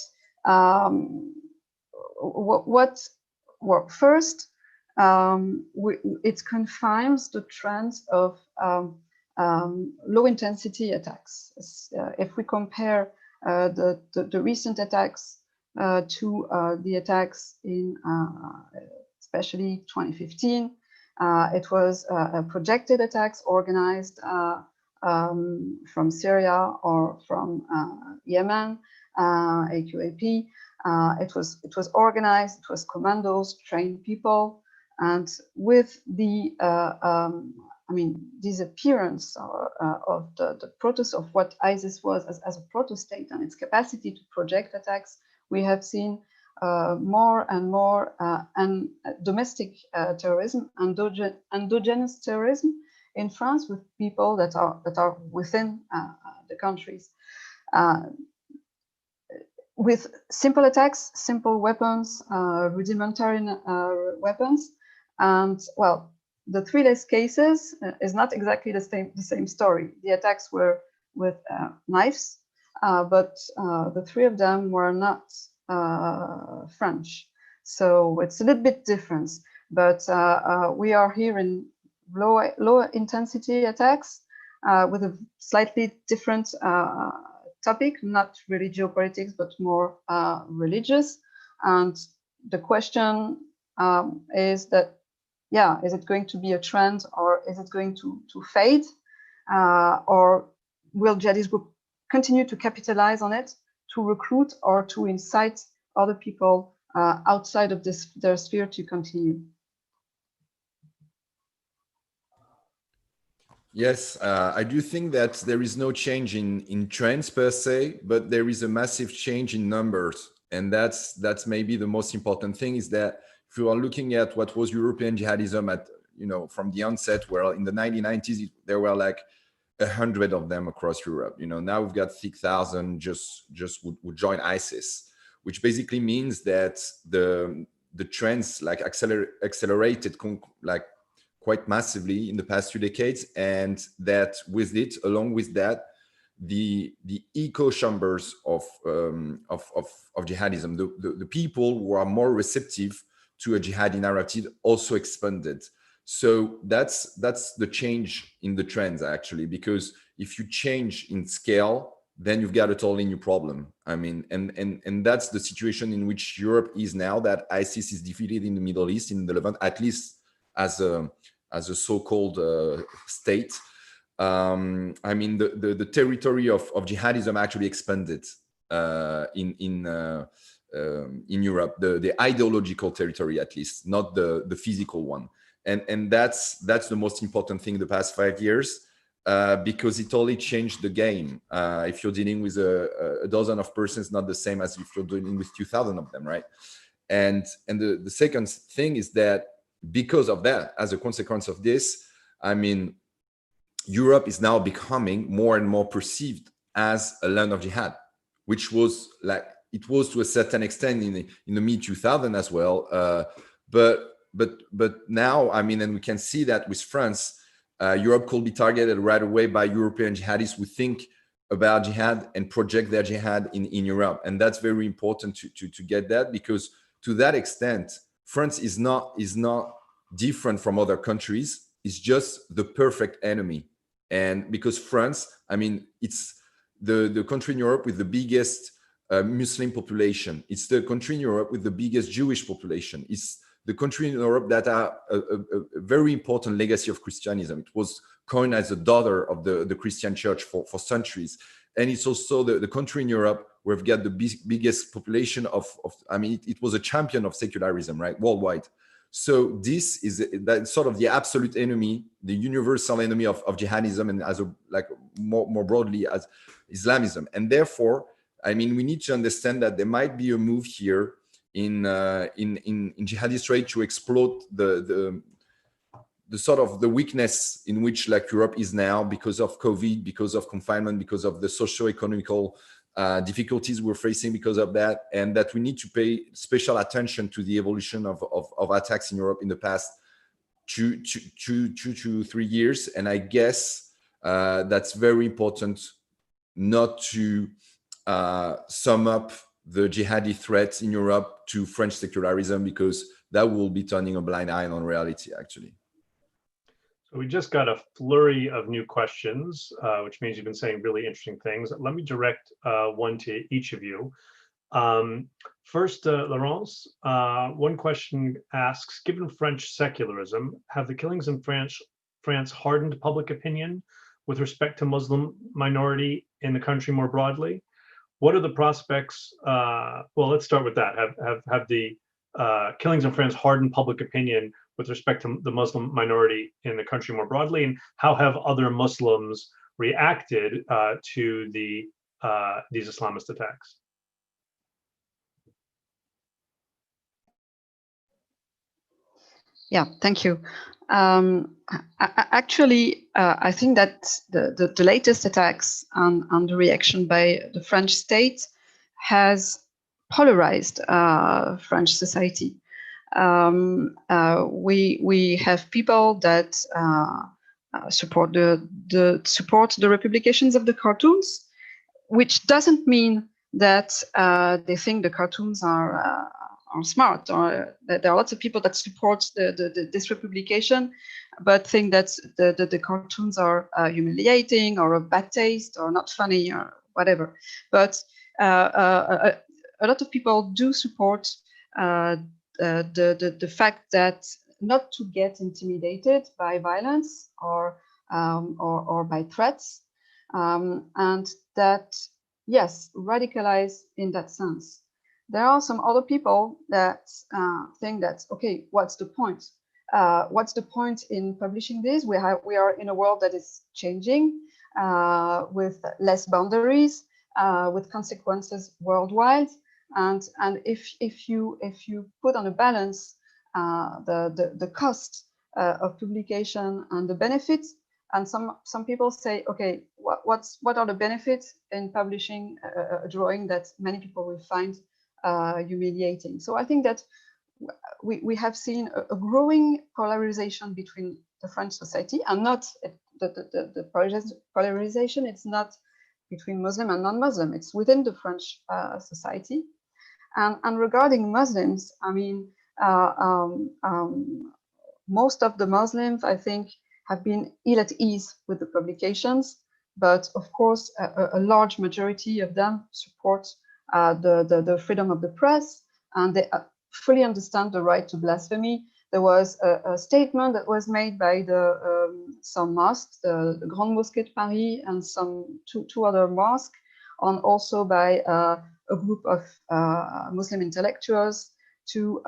first, it confirms the trends of low intensity attacks. If we compare the recent attacks to the attacks in especially 2015, it was projected attacks organized from Syria or from Yemen, AQAP. It was organized. It was commandos, trained people, and with the disappearance of the proto of what ISIS was as a proto-state and its capacity to project attacks, we have seen more and more domestic terrorism, endogenous terrorism in France, with people that are within the countries, with simple attacks, simple weapons, rudimentary weapons, and well, the 3 days cases is not exactly the same story. The attacks were with knives, but the 3 of them were not French, so it's a little bit different. But we are here in low intensity attacks with a slightly different topic, not really geopolitics, but more religious. And the question is that, yeah, is it going to be a trend, or is it going to fade, or will jihadist group continue to capitalize on it to recruit or to incite other people outside of their sphere to continue? Yes, I do think that there is no change in trends per se, but there is a massive change in numbers. And that's maybe the most important thing, is that if you are looking at what was European jihadism at, from the onset, where in the 1990s, there were like 100 of them across Europe. Now we've got 6,000 just would join ISIS, which basically means that the trends like accelerated like quite massively in the past 2 decades, and that with it, along with that, the echo chambers of jihadism, the people who are more receptive to a jihadi narrative also expanded. So that's the change in the trends, actually, because if you change in scale, then you've got a totally new problem. I mean, and that's the situation in which Europe is now, that ISIS is defeated in the Middle East, in the Levant, at least as a as a so-called state, I mean, the territory of jihadism actually expanded in Europe, the ideological territory, at least, not the physical one. And that's the most important thing the past 5 years, because it only changed the game. If you're dealing with a dozen of persons, not the same as if you're dealing with 2,000 of them, right? And the second thing is that because of that, as a consequence of this, I mean, Europe is now becoming more and more perceived as a land of jihad, which was like, it was to a certain extent in the mid-2000s as well. But now, I mean, and we can see that with France, Europe could be targeted right away by European jihadists who think about jihad and project their jihad in Europe. And that's very important to get that, because to that extent, France is not different from other countries. It's just the perfect enemy. And because France, I mean, it's the country in Europe with the biggest Muslim population. It's the country in Europe with the biggest Jewish population. It's the country in Europe that are a very important legacy of Christianism. It was coined as the daughter of the Christian church for centuries. And it's also the country in Europe where we've got the biggest population of I mean, it was a champion of secularism, right, worldwide. So this is that sort of the absolute enemy, the universal enemy of jihadism, and as like more broadly as Islamism. And therefore, I mean, we need to understand that there might be a move here in jihadist trade to exploit the sort of the weakness in which like Europe is now because of COVID, because of confinement, because of the socio-economical difficulties we're facing because of that, and that we need to pay special attention to the evolution of attacks in Europe in the past 2 to 3 years. And I guess that's very important not to sum up the jihadi threats in Europe to French secularism, because that will be turning a blind eye on reality, actually. So we just got a flurry of new questions, which means you've been saying really interesting things. Let me direct one to each of you. First, Laurence, one question asks, given French secularism, have the killings in France hardened public opinion with respect to Muslim minority in the country more broadly? What are the prospects? Well, let's start with that. Have the killings in France hardened public opinion with respect to the Muslim minority in the country more broadly, and how have other Muslims reacted to these Islamist attacks? Yeah, thank you. Actually, I think that the latest attacks and the reaction by the French state has polarized French society. We have people that support the republications of the cartoons, which doesn't mean that they think the cartoons are smart, or that there are lots of people that support this republication, but think that the cartoons are humiliating or of bad taste or not funny or whatever. But a lot of people do support the fact that not to get intimidated by violence or by threats, and that, yes, radicalize in that sense. There are some other people that think that, okay, what's the point? What's the point in publishing this? We are in a world that is changing, with less boundaries, with consequences worldwide. And if you put on a balance the cost of publication and the benefits, and some people say, okay, what are the benefits in publishing a drawing that many people will find humiliating? So I think that we have seen a growing polarization between the French society, and not the polarization. It's not between Muslim and non-Muslim. It's within the French society. And regarding Muslims, I mean, most of the Muslims, I think, have been ill at ease with the publications, but of course, a large majority of them support the freedom of the press, and they fully understand the right to blasphemy. there was a statement that was made by some mosques, the Grande Mosquée de Paris and some two other mosques, and also by a group of Muslim intellectuals to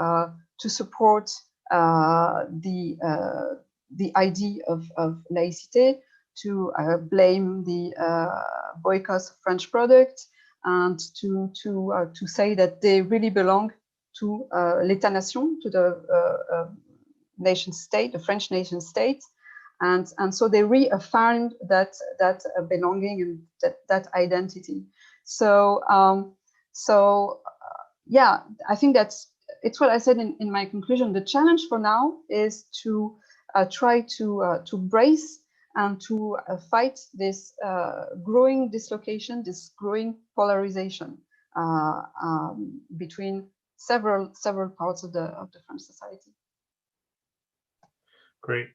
support the idea of laïcité, to blame the boycotts of French products, and to say that they really belong to l'État-nation, to the nation state, the French nation state, and so they reaffirmed that belonging and that identity. So yeah, I think it's what I said in my conclusion. The challenge for now is to try to brace and to fight this growing dislocation, this growing polarization between several parts of the French society. Great.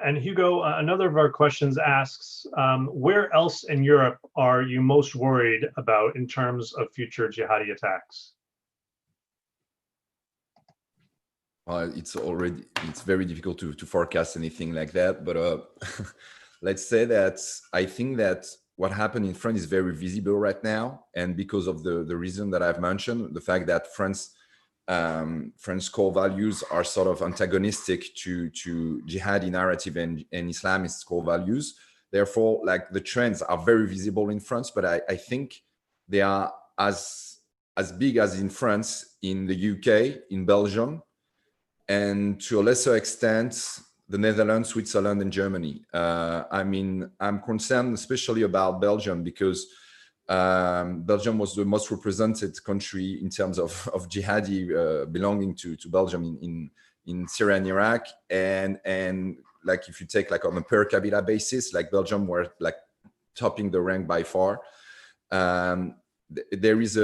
And Hugo, another of our questions asks, where else in Europe are you most worried about in terms of future jihadi attacks? It's very difficult to forecast anything like that, but let's say that I think that what happened in France is very visible right now, and because of the reason that I've mentioned, the fact that French core values are sort of antagonistic to jihadi narrative and Islamist core values. Therefore, like, the trends are very visible in France, but I think they are as big as in France, in the UK, in Belgium, and to a lesser extent, the Netherlands, Switzerland, and Germany. I mean, I'm concerned especially about Belgium because Belgium was the most represented country in terms of jihadi belonging to Belgium in Syria and Iraq, and like, if you take like on a per capita basis, like, Belgium were like topping the rank by far. There is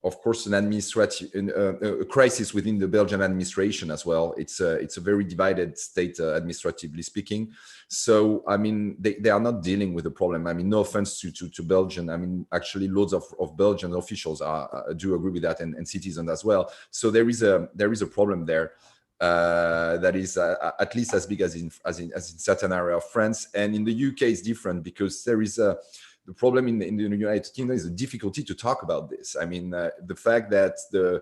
of course, an administrative a crisis within the Belgian administration as well. It's a very divided state, administratively speaking. So, I mean, they are not dealing with the problem. I mean, no offense to Belgium. I mean, actually, loads of Belgian officials do agree with that, and citizens as well. So there is a problem there that is at least as big as in certain area of France. And in the UK, it's different because there is the problem in the United Kingdom is the difficulty to talk about this. I mean, the fact that the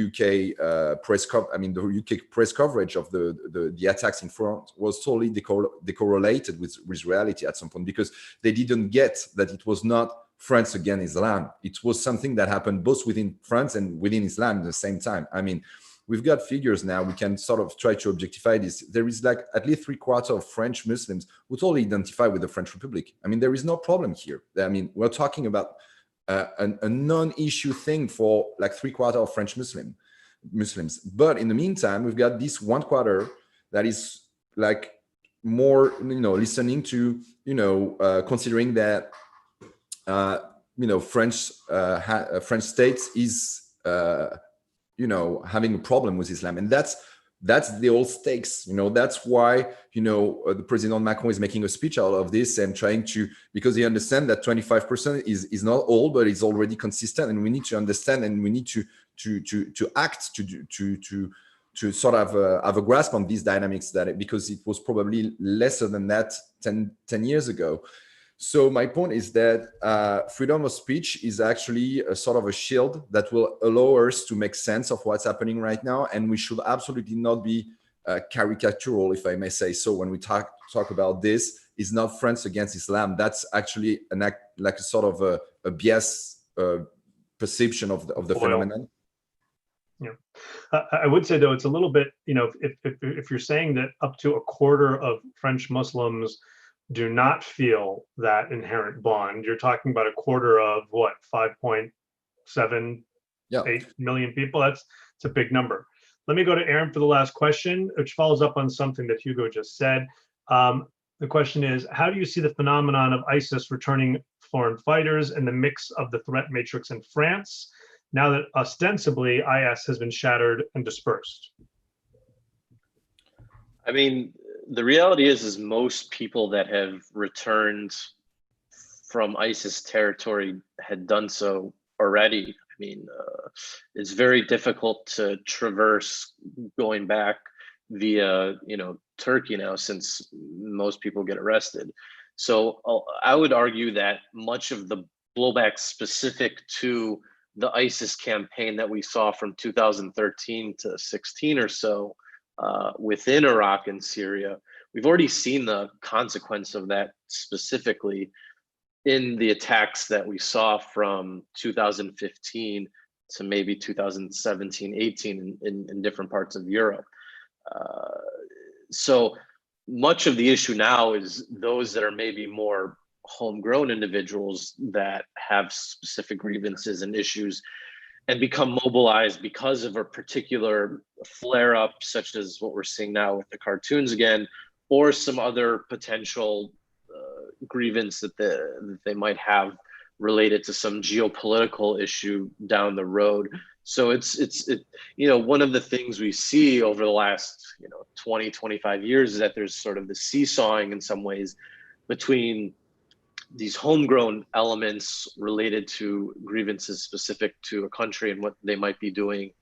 UK the UK press coverage of the attacks in France was totally decorrelated with reality at some point, because they didn't get that it was not France against Islam. It was something that happened both within France and within Islam at the same time. I mean, we've got figures now, we can sort of try to objectify this. There is like at least 3/4 of French Muslims who totally identify with the French Republic. I mean, there is no problem here. I mean, we're talking about a non-issue thing for like 3/4 of French Muslims. But in the meantime, we've got this 1/4 that is like more, listening to, considering that, French state is, having a problem with Islam, and that's the old stakes. That's why the President Macron is making a speech out of this and trying to, because he understands that 25% is not all, but it's already consistent, and we need to understand, and we need to act to sort of have a grasp on these dynamics, because it was probably lesser than that 10 years ago. So my point is that freedom of speech is actually a sort of a shield that will allow us to make sense of what's happening right now. And we should absolutely not be caricatural, if I may say so, when we talk about this. Is not France against Islam. That's actually like a sort of a bias perception of the phenomenon. Yeah, I would say though, it's a little bit, if you're saying that up to 1/4 of French Muslims do not feel that inherent bond, you're talking about 1/4 of what, 5.78 million people. It's a big number. Let me go to Aaron for the last question, which follows up on something that Hugo just said. The question is, how do you see the phenomenon of ISIS returning foreign fighters and the mix of the threat matrix in France, now that ostensibly IS has been shattered and dispersed? I mean, the reality is most people that have returned from ISIS territory had done so already. I mean, it's very difficult to traverse going back via, Turkey now, since most people get arrested. So I would argue that much of the blowback specific to the ISIS campaign that we saw from 2013 to 16 or so within Iraq and Syria, we've already seen the consequence of that specifically in the attacks that we saw from 2015 to maybe 2017, 18 in different parts of Europe. So much of the issue now is those that are maybe more homegrown individuals that have specific grievances and issues and become mobilized because of a particular flare-up, such as what we're seeing now with the cartoons again, or some other potential grievance that they might have related to some geopolitical issue down the road. So it's one of the things we see over the last 20, 25 years is that there's sort of the seesawing in some ways between these homegrown elements related to grievances specific to a country and what they might be doing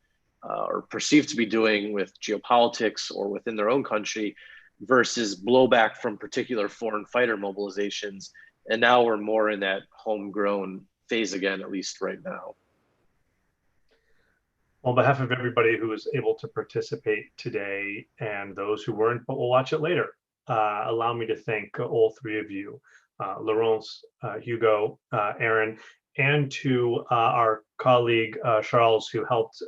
or perceived to be doing with geopolitics or within their own country versus blowback from particular foreign fighter mobilizations. And now we're more in that homegrown phase again, at least right now. On behalf of everybody who was able to participate today and those who weren't but will watch it later, allow me to thank all three of you, Laurence, Hugo, Aaron, and to our colleague, Charles, who helped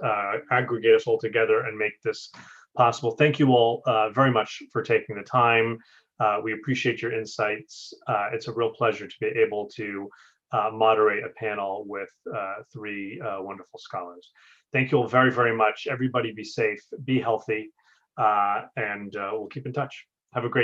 aggregate us all together and make this possible. Thank you all very much for taking the time. We appreciate your insights. It's a real pleasure to be able to moderate a panel with three wonderful scholars. Thank you all very, very much. Everybody be safe, be healthy, and we'll keep in touch. Have a great